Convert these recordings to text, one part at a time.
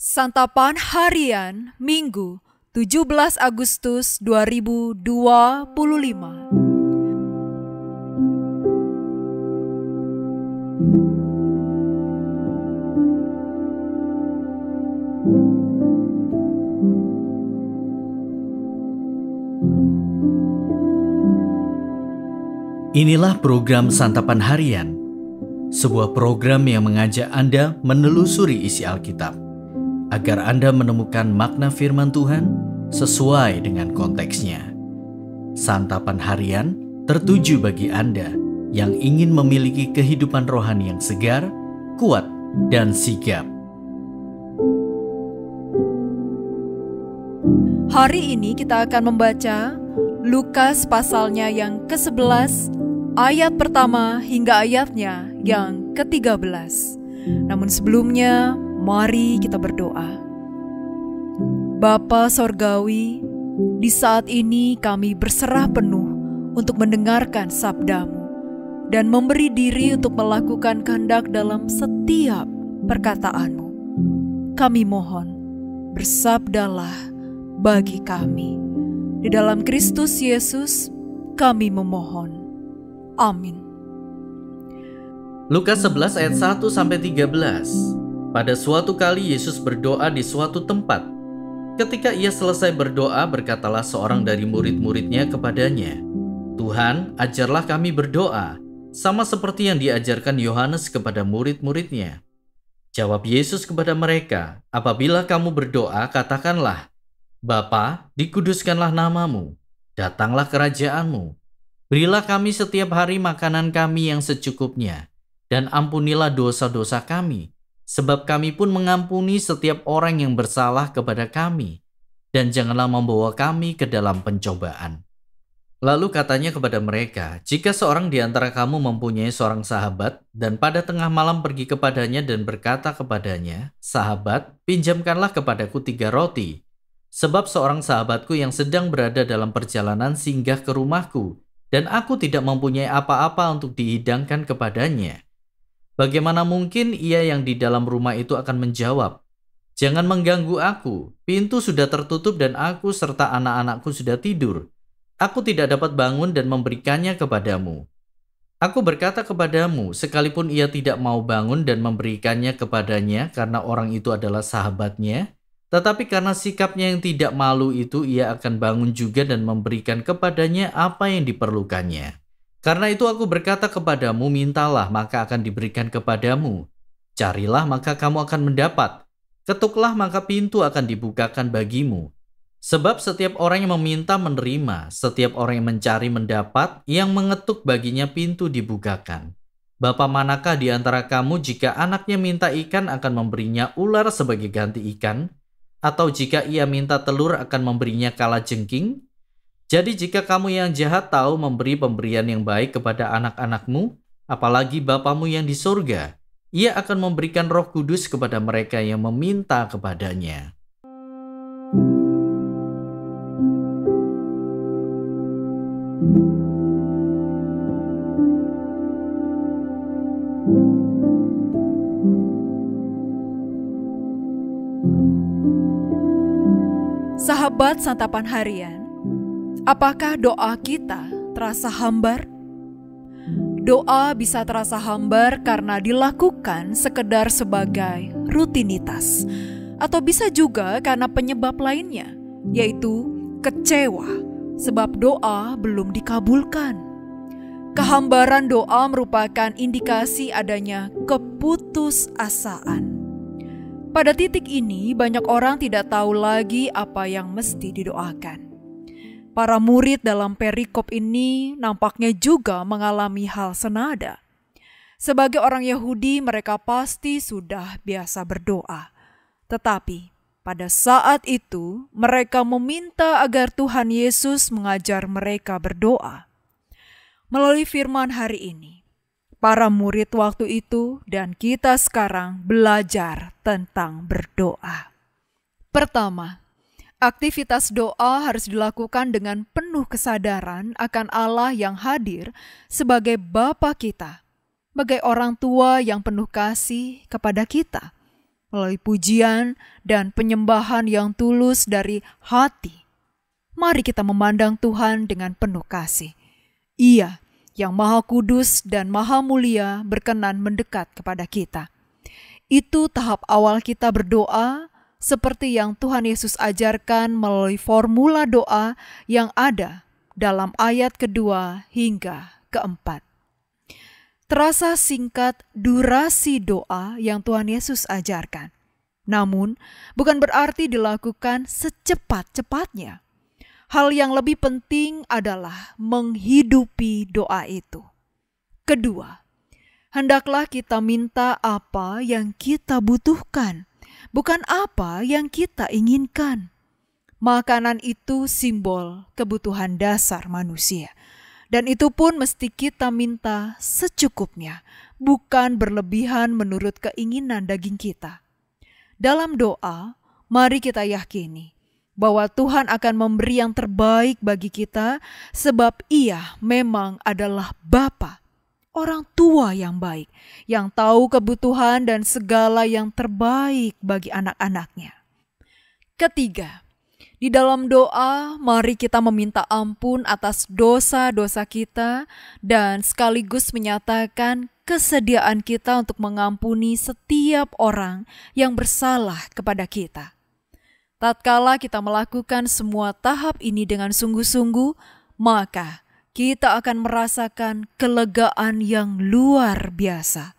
Santapan Harian Minggu 17 Agustus 2025. Inilah program Santapan Harian, sebuah program yang mengajak Anda menelusuri isi Alkitab, agar Anda menemukan makna firman Tuhan sesuai dengan konteksnya. Santapan Harian tertuju bagi Anda yang ingin memiliki kehidupan rohani yang segar, kuat, dan sigap. Hari ini kita akan membaca Lukas pasalnya yang ke-11, ayat pertama hingga ayatnya yang ke-13. Namun sebelumnya, mari kita berdoa. Bapa Sorgawi, di saat ini kami berserah penuh untuk mendengarkan sabda-Mu dan memberi diri untuk melakukan kehendak dalam setiap perkataan-Mu. Kami mohon, bersabdalah bagi kami. Di dalam Kristus Yesus, kami memohon. Amin. Lukas 11 ayat 1-13. Pada suatu kali Yesus berdoa di suatu tempat. Ketika ia selesai berdoa, berkatalah seorang dari murid-muridnya kepadanya, "Tuhan, ajarlah kami berdoa, sama seperti yang diajarkan Yohanes kepada murid-muridnya." Jawab Yesus kepada mereka, "Apabila kamu berdoa, katakanlah, Bapa, dikuduskanlah namamu, datanglah kerajaanmu. Berilah kami setiap hari makanan kami yang secukupnya, dan ampunilah dosa-dosa kami, sebab kami pun mengampuni setiap orang yang bersalah kepada kami, dan janganlah membawa kami ke dalam pencobaan." Lalu katanya kepada mereka, "Jika seorang di antara kamu mempunyai seorang sahabat, dan pada tengah malam pergi kepadanya dan berkata kepadanya, 'Sahabat, pinjamkanlah kepadaku 3 roti, sebab seorang sahabatku yang sedang berada dalam perjalanan singgah ke rumahku, dan aku tidak mempunyai apa-apa untuk dihidangkan kepadanya.' Bagaimana mungkin ia yang di dalam rumah itu akan menjawab, 'Jangan mengganggu aku, pintu sudah tertutup dan aku serta anak-anakku sudah tidur. Aku tidak dapat bangun dan memberikannya kepadamu.' Aku berkata kepadamu, sekalipun ia tidak mau bangun dan memberikannya kepadanya karena orang itu adalah sahabatnya, tetapi karena sikapnya yang tidak malu itu, ia akan bangun juga dan memberikan kepadanya apa yang diperlukannya. Karena itu aku berkata kepadamu, mintalah maka akan diberikan kepadamu. Carilah maka kamu akan mendapat. Ketuklah maka pintu akan dibukakan bagimu. Sebab setiap orang yang meminta menerima, setiap orang yang mencari mendapat, yang mengetuk baginya pintu dibukakan. Bapa manakah di antara kamu jika anaknya minta ikan akan memberinya ular sebagai ganti ikan? Atau jika ia minta telur akan memberinya kalajengking? Jadi jika kamu yang jahat tahu memberi pemberian yang baik kepada anak-anakmu, apalagi Bapamu yang di surga, ia akan memberikan Roh Kudus kepada mereka yang meminta kepadanya." Sahabat Santapan Harian, apakah doa kita terasa hambar? Doa bisa terasa hambar karena dilakukan sekedar sebagai rutinitas, atau bisa juga karena penyebab lainnya, yaitu kecewa sebab doa belum dikabulkan. Kehambaran doa merupakan indikasi adanya keputusasaan. Pada titik ini, banyak orang tidak tahu lagi apa yang mesti didoakan. Para murid dalam perikop ini nampaknya juga mengalami hal senada. Sebagai orang Yahudi, mereka pasti sudah biasa berdoa. Tetapi pada saat itu, mereka meminta agar Tuhan Yesus mengajar mereka berdoa. Melalui firman hari ini, para murid waktu itu dan kita sekarang belajar tentang berdoa. Pertama, aktivitas doa harus dilakukan dengan penuh kesadaran akan Allah yang hadir sebagai Bapa kita, sebagai orang tua yang penuh kasih kepada kita. melalui pujian dan penyembahan yang tulus dari hati. Mari kita memandang Tuhan dengan penuh kasih. Ia yang Maha Kudus dan Maha Mulia berkenan mendekat kepada kita. Itu tahap awal kita berdoa, seperti yang Tuhan Yesus ajarkan melalui formula doa yang ada dalam ayat kedua hingga keempat. Terasa singkat durasi doa yang Tuhan Yesus ajarkan. Namun, bukan berarti dilakukan secepat-cepatnya. Hal yang lebih penting adalah menghidupi doa itu. Kedua, hendaklah kita minta apa yang kita butuhkan, bukan apa yang kita inginkan. Makanan itu simbol kebutuhan dasar manusia. Dan itu pun mesti kita minta secukupnya, bukan berlebihan menurut keinginan daging kita. Dalam doa, mari kita yakini bahwa Tuhan akan memberi yang terbaik bagi kita, sebab Ia memang adalah Bapa, orang tua yang baik, yang tahu kebutuhan dan segala yang terbaik bagi anak-anaknya. Ketiga, di dalam doa, mari kita meminta ampun atas dosa-dosa kita dan sekaligus menyatakan kesediaan kita untuk mengampuni setiap orang yang bersalah kepada kita. Tatkala kita melakukan semua tahap ini dengan sungguh-sungguh, maka kita akan merasakan kelegaan yang luar biasa.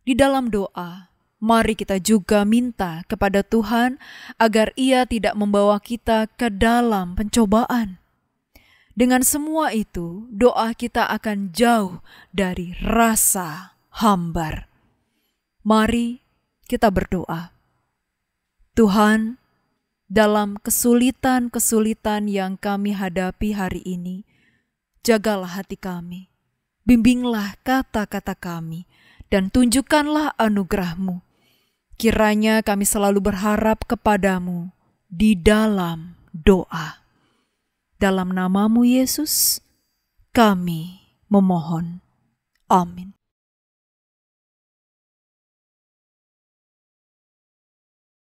Di dalam doa, mari kita juga minta kepada Tuhan agar Ia tidak membawa kita ke dalam pencobaan. Dengan semua itu, doa kita akan jauh dari rasa hambar. Mari kita berdoa. Tuhan, dalam kesulitan-kesulitan yang kami hadapi hari ini, jagalah hati kami, bimbinglah kata-kata kami, dan tunjukkanlah anugerah-Mu. Kiranya kami selalu berharap kepadamu di dalam doa. Dalam nama-Mu Yesus, kami memohon. Amin.